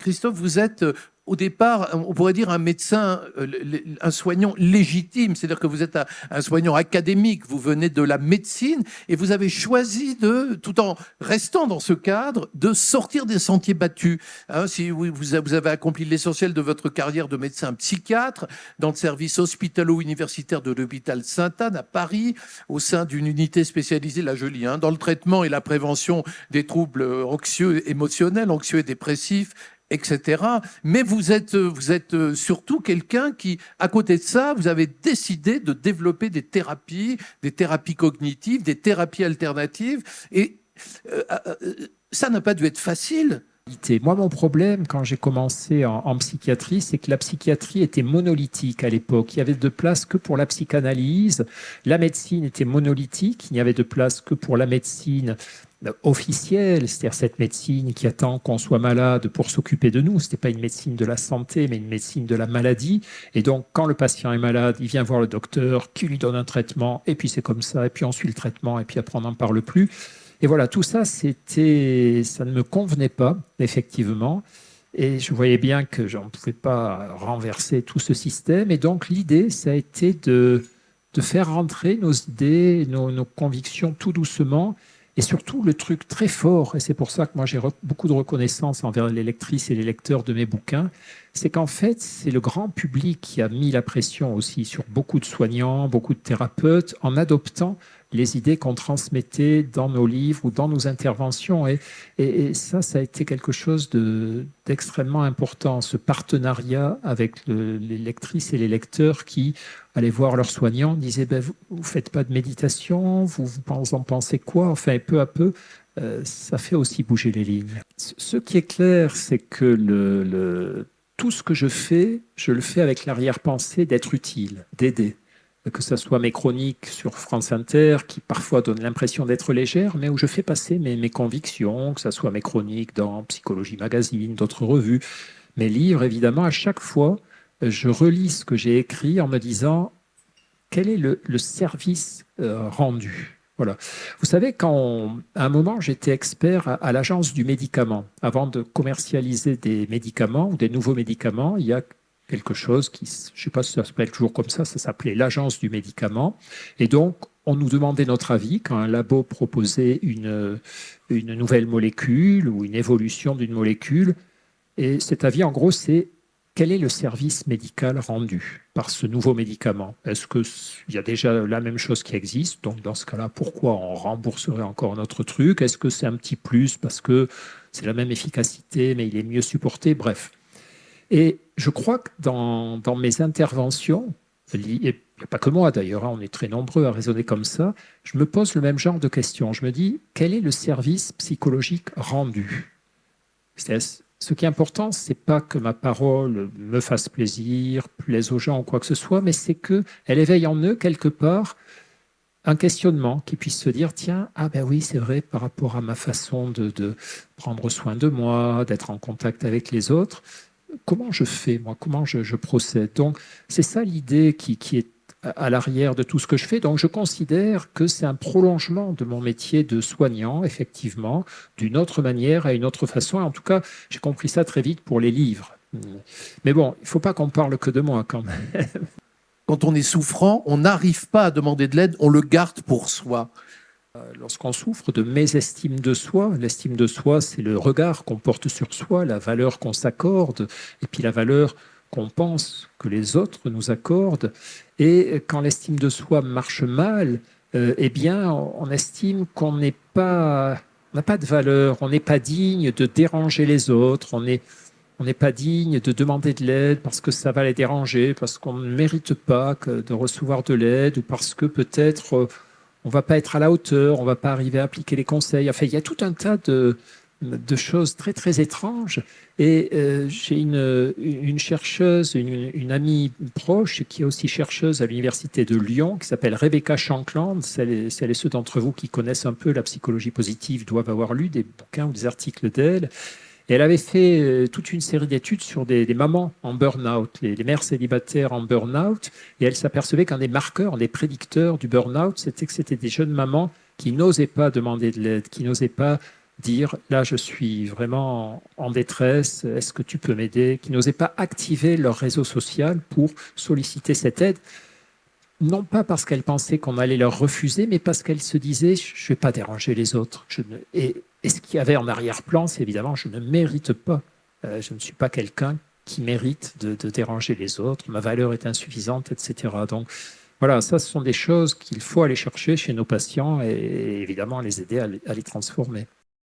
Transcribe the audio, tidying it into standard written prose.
Christophe, vous êtes au départ, on pourrait dire un médecin, un soignant légitime, c'est-à-dire que vous êtes un soignant académique, vous venez de la médecine et vous avez choisi tout en restant dans ce cadre, de sortir des sentiers battus. Hein, si vous avez accompli l'essentiel de votre carrière de médecin psychiatre dans le service hospitalo-universitaire de l'hôpital Sainte-Anne à Paris, au sein d'une unité spécialisée, là je lis, hein, dans le traitement et la prévention des troubles anxieux émotionnels, anxieux et dépressifs, etc. Mais vous êtes surtout quelqu'un qui, à côté de ça, vous avez décidé de développer des thérapies cognitives, des thérapies alternatives. Et ça n'a pas dû être facile. Moi, mon problème, quand j'ai commencé en psychiatrie, c'est que la psychiatrie était monolithique à l'époque. Il n'y avait de place que pour la psychanalyse. La médecine était monolithique. Il n'y avait de place que pour la médecine officielle, c'est-à-dire cette médecine qui attend qu'on soit malade pour s'occuper de nous. Ce n'était pas une médecine de la santé, mais une médecine de la maladie. Et donc, quand le patient est malade, il vient voir le docteur, qui lui donne un traitement, et puis c'est comme ça, et puis on suit le traitement, et puis après on n'en parle plus. Et voilà, tout ça, ça ne me convenait pas, effectivement. Et je voyais bien que je ne pouvais pas renverser tout ce système. Et donc, l'idée, ça a été de faire rentrer nos idées, nos convictions tout doucement. Et surtout, le truc très fort, et c'est pour ça que moi j'ai beaucoup de reconnaissance envers les lectrices et les lecteurs de mes bouquins, c'est qu'en fait, c'est le grand public qui a mis la pression aussi sur beaucoup de soignants, beaucoup de thérapeutes, en adoptant les idées qu'on transmettait dans nos livres ou dans nos interventions. Et ça a été quelque chose d'extrêmement important, ce partenariat avec les lectrices et les lecteurs qui allaient voir leurs soignants, disaient ben, vous ne faites pas de méditation, vous en pensez quoi? Enfin, peu à peu, ça fait aussi bouger les lignes. Ce qui est clair, c'est que tout ce que je le fais avec l'arrière-pensée d'être utile, d'aider. Que ce soit mes chroniques sur France Inter, qui parfois donnent l'impression d'être légères, mais où je fais passer mes convictions, que ce soit mes chroniques dans Psychologie Magazine, d'autres revues, mes livres, évidemment, à chaque fois, je relis ce que j'ai écrit en me disant quel est le service rendu. Voilà. Vous savez, à un moment, j'étais expert à l'Agence du médicament. Avant de commercialiser des médicaments ou des nouveaux médicaments, il y a quelque chose qui, je ne sais pas si ça s'appelle toujours comme ça s'appelait l'Agence du médicament. Et donc, on nous demandait notre avis quand un labo proposait une nouvelle molécule ou une évolution d'une molécule. Et cet avis, en gros, c'est quel est le service médical rendu par ce nouveau médicament? Est-ce qu'il y a déjà la même chose qui existe? Donc, dans ce cas-là, pourquoi on rembourserait encore notre truc? Est-ce que c'est un petit plus parce que c'est la même efficacité, mais il est mieux supporté? Bref. Et je crois que dans mes interventions, et il n'y a pas que moi d'ailleurs, on est très nombreux à raisonner comme ça, je me pose le même genre de questions. Je me dis, quel est le service psychologique rendu? Ce qui est important, ce n'est pas que ma parole me fasse plaisir, plaise aux gens ou quoi que ce soit, mais c'est qu'elle éveille en eux quelque part un questionnement qui puisse se dire, tiens, ah ben oui, c'est vrai, par rapport à ma façon de prendre soin de moi, d'être en contact avec les autres, comment je fais, moi, comment je procède. Donc, c'est ça l'idée qui est à l'arrière de tout ce que je fais. Donc, je considère que c'est un prolongement de mon métier de soignant, effectivement, d'une autre manière, à une autre façon. En tout cas, j'ai compris ça très vite pour les livres. Mais bon, il ne faut pas qu'on parle que de moi, quand même. Quand on est souffrant, on n'arrive pas à demander de l'aide, on le garde pour soi. Lorsqu'on souffre de mésestime de soi, l'estime de soi, c'est le regard qu'on porte sur soi, la valeur qu'on s'accorde, et puis la valeur qu'on pense que les autres nous accordent. Et quand l'estime de soi marche mal, eh bien, on estime qu'on n'a pas de valeur, on n'est pas digne de déranger les autres, on n'est pas digne de demander de l'aide parce que ça va les déranger, parce qu'on ne mérite pas de recevoir de l'aide, ou parce que peut-être on ne va pas être à la hauteur, on ne va pas arriver à appliquer les conseils. Enfin, il y a tout un tas de choses très, très étranges. Et j'ai une chercheuse, une amie proche, qui est aussi chercheuse à l'Université de Lyon, qui s'appelle Rebecca Shankland. Celles et ceux d'entre vous qui connaissent un peu la psychologie positive doivent avoir lu des bouquins ou des articles d'elle. Et elle avait fait toute une série d'études sur des mamans en burn-out, les mères célibataires en burn-out, et elle s'apercevait qu'un des marqueurs, des prédicteurs du burn-out, c'était que c'était des jeunes mamans qui n'osaient pas demander de l'aide, qui n'osaient pas dire là je suis vraiment en détresse, est-ce que tu peux m'aider, qui n'osaient pas activer leur réseau social pour solliciter cette aide, non pas parce qu'elles pensaient qu'on allait leur refuser, mais parce qu'elles se disaient je ne vais pas déranger les autres. Et ce qu'il y avait en arrière-plan, c'est évidemment je ne mérite pas, je ne suis pas quelqu'un qui mérite de déranger les autres, ma valeur est insuffisante, etc. Donc voilà, ça, ce sont des choses qu'il faut aller chercher chez nos patients et évidemment les aider à les transformer.